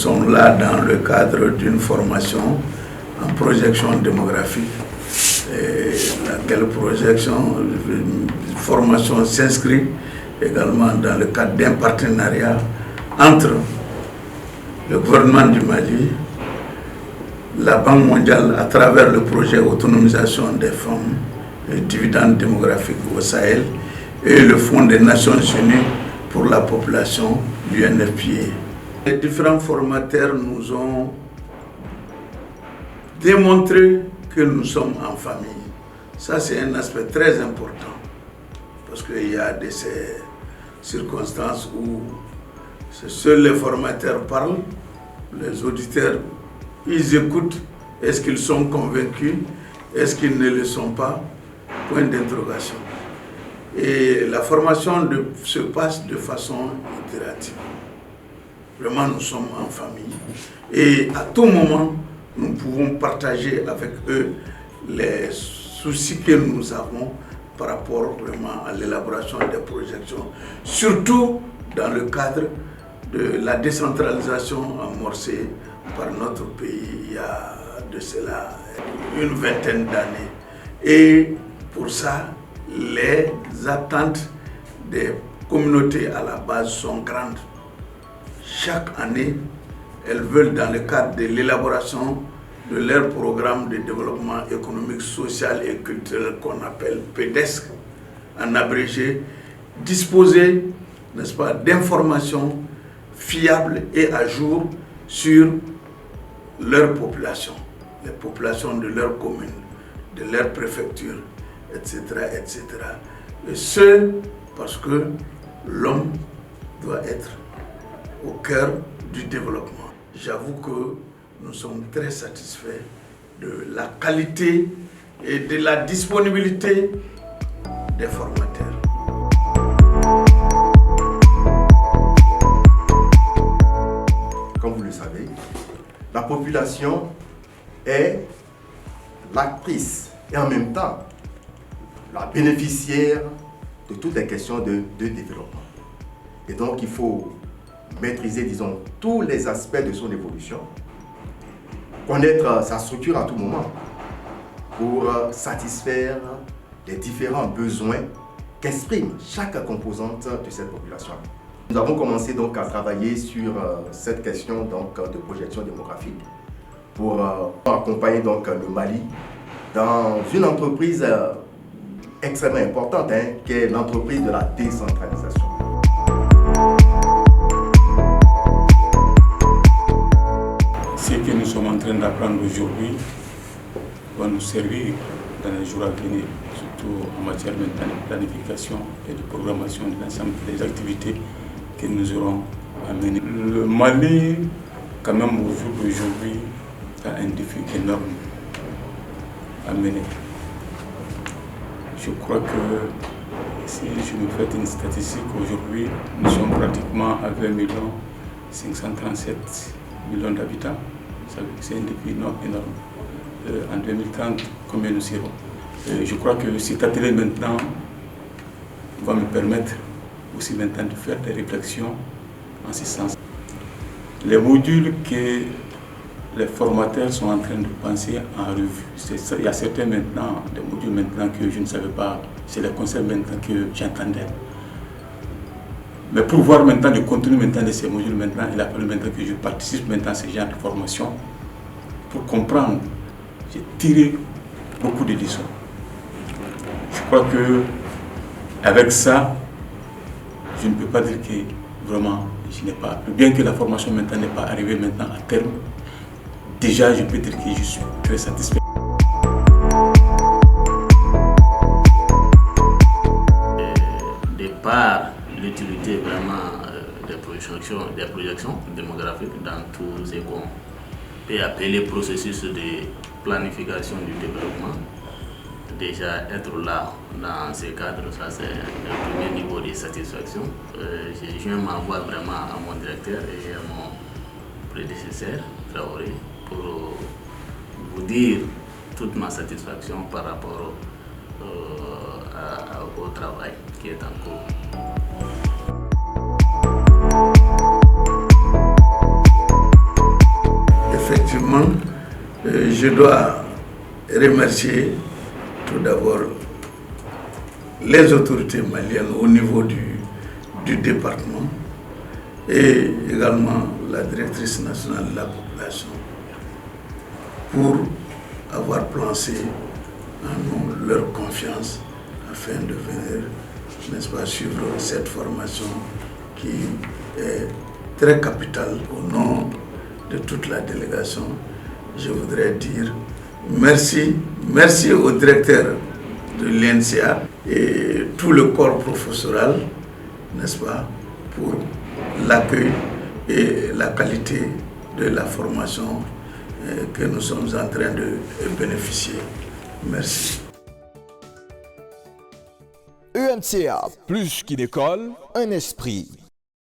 sommes là dans le cadre d'une formation en projection démographique. Et laquelle formation s'inscrit également dans le cadre d'un partenariat entre le gouvernement du Mali, la Banque mondiale à travers le projet Autonomisation des femmes et dividendes démographiques au Sahel et le Fonds des Nations Unies pour la population du UNFPA. Les différents formateurs nous ont démontré que nous sommes en famille. Ça, c'est un aspect très important parce qu'il y a ces circonstances où seuls les formateurs parlent, les auditeurs, ils écoutent. Est-ce qu'ils sont convaincus? Est-ce qu'ils ne le sont pas? Point d'interrogation. Et la formation se passe de façon itérative. Vraiment, nous sommes en famille. Et à tout moment, nous pouvons partager avec eux les soucis que nous avons par rapport vraiment à l'élaboration des projections, surtout dans le cadre de la décentralisation amorcée par notre pays il y a de cela une vingtaine d'années. Et pour ça, les attentes des communautés à la base sont grandes. Chaque année, elles veulent, dans le cadre de l'élaboration de leur programme de développement économique, social et culturel qu'on appelle PEDESC, en abrégé, disposer, n'est-ce pas, d'informations fiables et à jour sur leur population, les populations de leur commune, de leur préfecture, etc., etc. Et ce, parce que l'homme doit être au cœur du développement. J'avoue que nous sommes très satisfaits de la qualité et de la disponibilité des formateurs. Comme vous le savez, la population est l'actrice et en même temps la bénéficiaire de toutes les questions de développement. Et donc il faut maîtriser, disons, tous les aspects de son évolution, connaître sa structure à tout moment pour satisfaire les différents besoins qu'exprime chaque composante de cette population. Nous avons commencé donc à travailler sur cette question donc, de projection démographique pour accompagner donc, le Mali dans une entreprise extrêmement importante, qui est l'entreprise de la décentralisation. Ce que nous sommes en train d'apprendre aujourd'hui va nous servir dans les jours à venir, surtout en matière de planification et de programmation de l'ensemble des activités que nous aurons à mener. Le Mali, quand même, au jour d'aujourd'hui, a un défi énorme à mener. Je crois que si je me fais une statistique aujourd'hui, nous sommes pratiquement à 20 537 millions d'habitants. C'est un défi énorme. En 2030, combien nous serons? Je crois que cet atelier maintenant va me permettre aussi maintenant de faire des réflexions en ce sens. Les modules que les formateurs sont en train de penser en revue. Il y a certains maintenant, des modules maintenant que je ne savais pas, c'est les concepts maintenant que j'entendais. Mais pour voir maintenant le contenu maintenant de ces modules maintenant, il a fallu maintenant que je participe maintenant à ce genre de formation pour comprendre. J'ai tiré beaucoup de leçons. Je crois que avec ça, je ne peux pas dire que vraiment je n'ai pas, bien que la formation maintenant n'est pas arrivée maintenant à terme, déjà je peux dire que je suis très satisfait. De par l'utilité vraiment des projections démographiques dans tout ce qu'on peut appeler le processus de planification du développement, déjà être là dans ce cadre, ça c'est le premier niveau de satisfaction. Je joins ma voix vraiment à mon directeur et à mon prédécesseur, Traoré, pour vous dire toute ma satisfaction par rapport au travail qui est en cours. Je dois remercier tout d'abord les autorités maliennes au niveau du département et également la directrice nationale de la population pour avoir placé en nous leur confiance afin de venir, n'est-ce pas, suivre cette formation qui est très capitale. Au nom de toute la délégation, je voudrais dire merci au directeur de l'INCA et tout le corps professoral, n'est-ce pas, pour l'accueil et la qualité de la formation que nous sommes en train de bénéficier. Merci. ENCA, plus qu'une école, un esprit.